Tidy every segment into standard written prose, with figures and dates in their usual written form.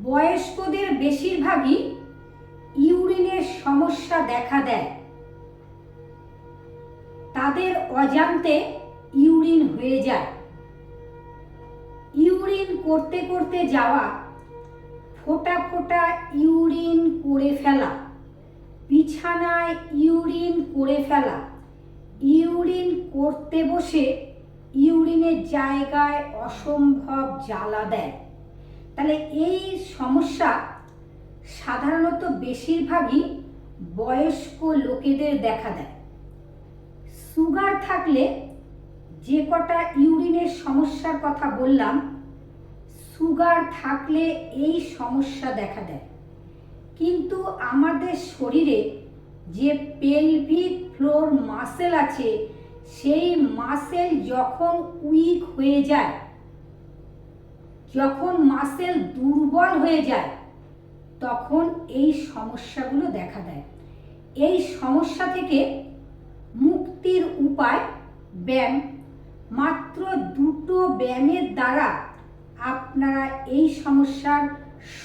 বয়স্কদের বেশিরভাগই ইউরিনের সমস্যা দেখা দেয়। তাদের অজান্তে ইউরিন হয়ে যায়। ইউরিন করতে করতে যাওয়া, ফোঁটা ফোঁটা ইউরিন করে ফেলা, বিছানায় ইউরিন করে ফেলা, ইউরিন করতে বসে ইউরিনের জায়গায় অসম্ভব জ্বালা দেয়। তাহলে এই সমস্যা সাধারণত বেশিরভাগই বয়স্ক লোকেদের দেখা দেয়। সুগার থাকলে যে কটা ইউরিনের সমস্যার কথা বললাম, সুগার থাকলে এই সমস্যা দেখা দেয়। কিন্তু আমাদের শরীরে যে পেলভিক ফ্লোর মাসেল আছে, সেই মাসেল যখন উইক হয়ে যায়, যখন মাসেল দুর্বল হয়ে যায়, তখন এই সমস্যাগুলো দেখা দেয়। এই সমস্যা থেকে মুক্তির উপায় ব্যায়াম। মাত্র 2টো ব্যায়ামের দ্বারা আপনারা এই সমস্যার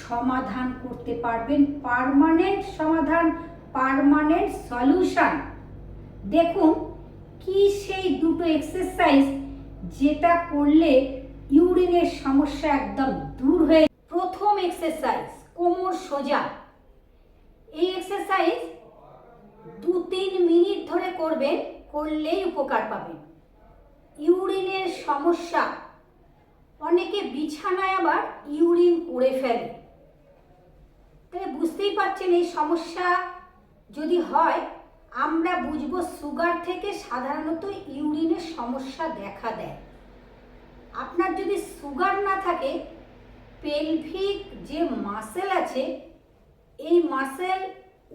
সমাধান করতে পারবেন। পার্মানেন্ট সমাধান, পার্মানেন্ট সলিউশন। দেখুন কি সেই 2টো এক্সারসাইজ যেটা করলে ইউরিনের সমস্যা একদম দূর হয়ে। প্রথম এক্সারসাইজ কোমর সোজা। এই এক্সারসাইজ 2-3 মিনিট ধরে করবেন, করলেই উপকার পাবেন। ইউরিনের সমস্যা, অনেকে বিছানায় আবার ইউরিন করে ফেলে। তাহলে বুঝতেই পারছেন এই সমস্যা যদি হয়, আমরা বুঝবো সুগার থেকে সাধারণত ইউরিনের সমস্যা দেখা দেয়। আপনার যদি সুগার না থাকে, পেলভিক যে মাসেল আছে, এই মাসেল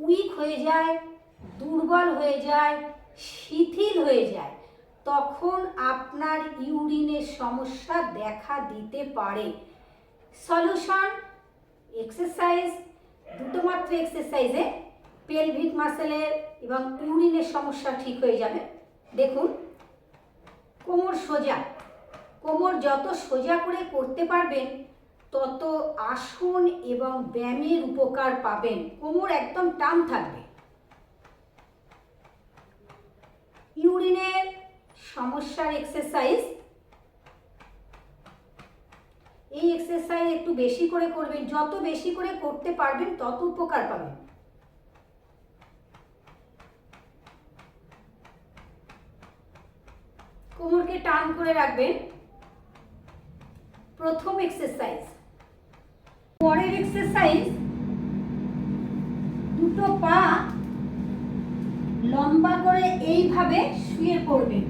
উইক হয়ে যায়, দুর্বল হয়ে যায়, শিথিল হয়ে যায়, তখন আপনার ইউরিনের সমস্যা দেখা দিতে পারে। সলিউশন এক্সারসাইজ, 2টো মাত্র এক্সারসাইজে পেলভিক মাসেলের এবং ইউরিনের সমস্যা ঠিক হয়ে যাবে। দেখুন, কোমর সোজা। কোমর যত সোজা করে করতে পারবেন, তত আসন এবং ব্যায়ামের উপকার পাবেন। কোমর একদম টান থাকবে। ইউরিনের সমস্যার এক্সারসাইজ, এই এক্সারসাইজ একটু বেশি করে করবেন। যত বেশি করে করতে পারবেন, তত উপকার পাবেন। কোমরকে টান করে রাখবেন। প্রথম এক্সারসাইজ। পরের এক্সারসাইজ, 2টো পা লম্বা করে এইভাবে শুয়ে পড়বেন।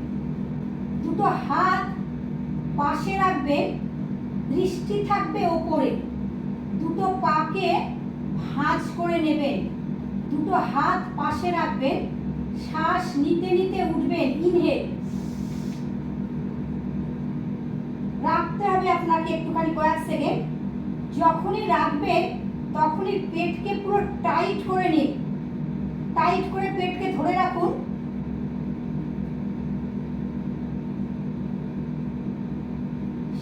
2টো হাত পাশে রাখবেন, দৃষ্টি থাকবে ওপরে। 2টো পাকে ভাঁজ করে নেবেন। 2টো হাত পাশে রাখবেন, শ্বাস নিতে নিতে উঠবেন। ইনহেল রাখতে হবে আপনাকে একটুখানি কয়েক সেকেন্ড। যখনই রাখবেন, তখনই পেটকে পুরো টাইট করে নিন। টাইট করে পেটকে ধরে রাখুন।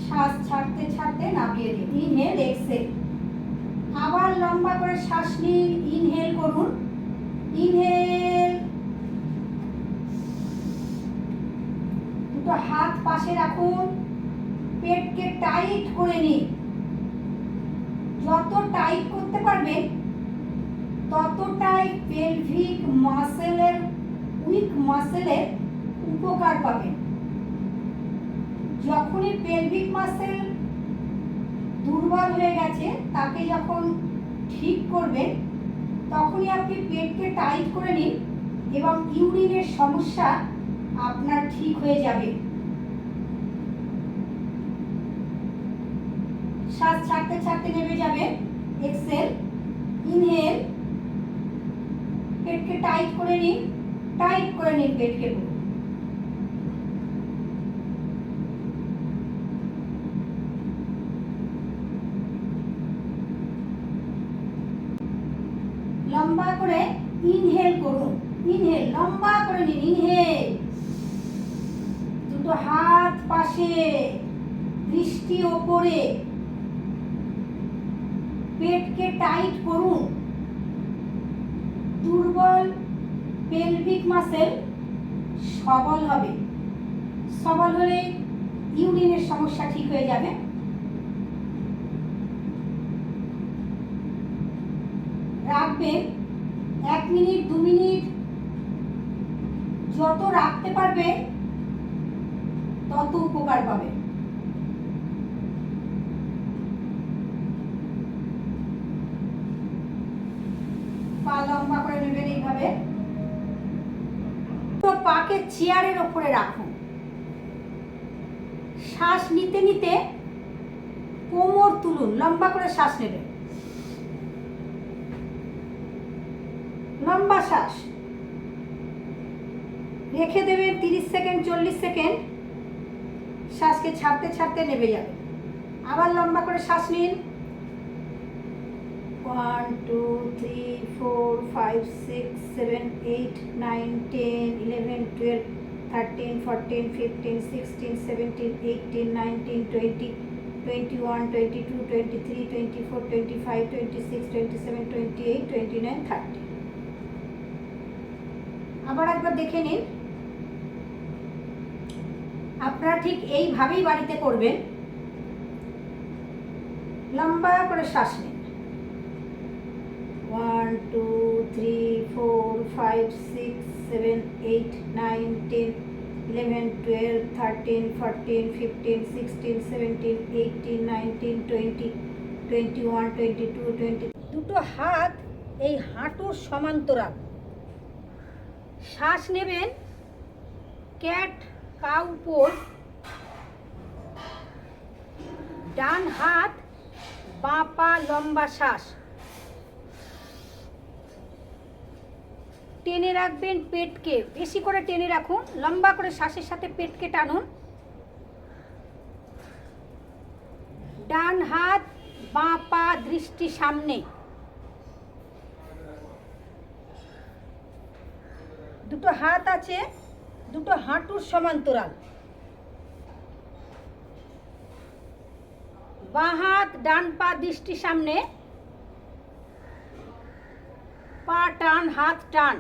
শ্বাস ছাড়তে ছাড়তে নামিয়ে দিন। Inhale, exhale. আবার লম্বা করে শ্বাস নিন, ইনহেল করুন। ইনহেল। 2টো হাত পাশে রাখুন, পেটকে টাইট করে নিন। যত টাইট করতে পারবেন, ততটাই পেলভিক মাসেলের, উইক মাসেলের উপকার পাবেন। যখনই পেলভিক মাসেল দুর্বল হয়ে গেছে, তাকে যখন ঠিক করবেন, তখনই আপনি পেটকে টাইট করে নিন এবং ইউরিনের সমস্যা আপনার ঠিক হয়ে যাবে। শ্বাস ছাড়তে ছাড়তে নেমে যাবেন। Exhale, inhale. পেটকে টাইট করে নিন, টাইট করে নিন পেটকে। লম্বা করে ইনহেল করুন। ইনহেল, লম্বা করে নিন। ইনহেল। 2টো হাত পাশে, দৃষ্টি ওপরে। পেটকে টাইট করুন। দুর্বল পেলভিক মাসেল সবল হবে। সবল হলে ইউরিনের সমস্যা ঠিক হয়ে যাবে। রাখবেন 1 মিনিট 2 মিনিট, যত রাখতে পারবে তত উপকার পাবে। পা লম্বা করে নেবেন এইভাবে। তো পাকে চেয়ারের ওপরে রাখুন। শ্বাস নিতে নিতে কোমর তুলুন, লম্বা করে শ্বাস নেবেন। লম্বা শ্বাস রেখে দেবেন 30 সেকেন্ড 40 সেকেন্ড। শ্বাসকে ছাড়তে ছাড়তে নেমে যাবে। আবার লম্বা করে শ্বাস নিন। 1 2 3 4 5 6 7 8 9 10 11 12 13 14 15 16 17 18 19 20 21 22 23 24 25 26 27 28 29 30। আবার একবার দেখে নিন। আপনারা ঠিক এইভাবেই বাড়িতে করবেন। লম্বা করে শ্বাস নিন। 1 2 3 4 5 6 7 8 9 10 11 12 13 14 15 16 17 18 19 20 21 22 23। দুটো হাত এই হাঁটুর সমান্তরাল। শ্বাস নেবেন ক্যাট কাউ পোজ। ডান হাত বাঁ পা লম্বা শ্বাস। টেনে রাখবেন পেটকে, বেশি করে টেনে রাখুন। লম্বা করে শ্বাসের সাথে পেটকে টানুন। ডান হাত বাঁ পা দৃষ্টি সামনে। দুটো হাত আছে দুটো হাঁটুর সমান্তরাল। বাঁ হাত ডান পা দৃষ্টি সামনে। পা টান, হাত টান।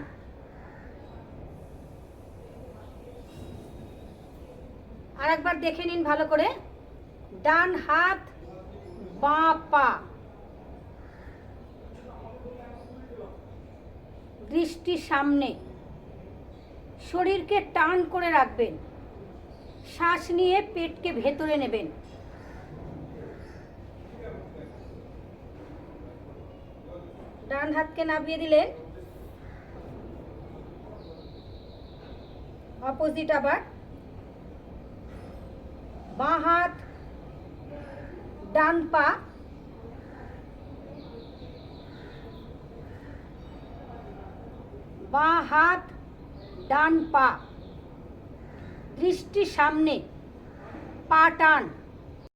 আর একবার দেখে নিন ভালো করে। ডান হাত বাঁ পা দৃষ্টি সামনে। শরীরকে টান করে রাখবেন। শ্বাস নিয়ে পেটকে ভেতরে নেবেন। ডান হাতকে নামিয়ে দিলেন। অপোজিট আবার। বাঁ হাত ডান পা। বাঁ হাত ডান পা দৃষ্টি সামনে। পা টান।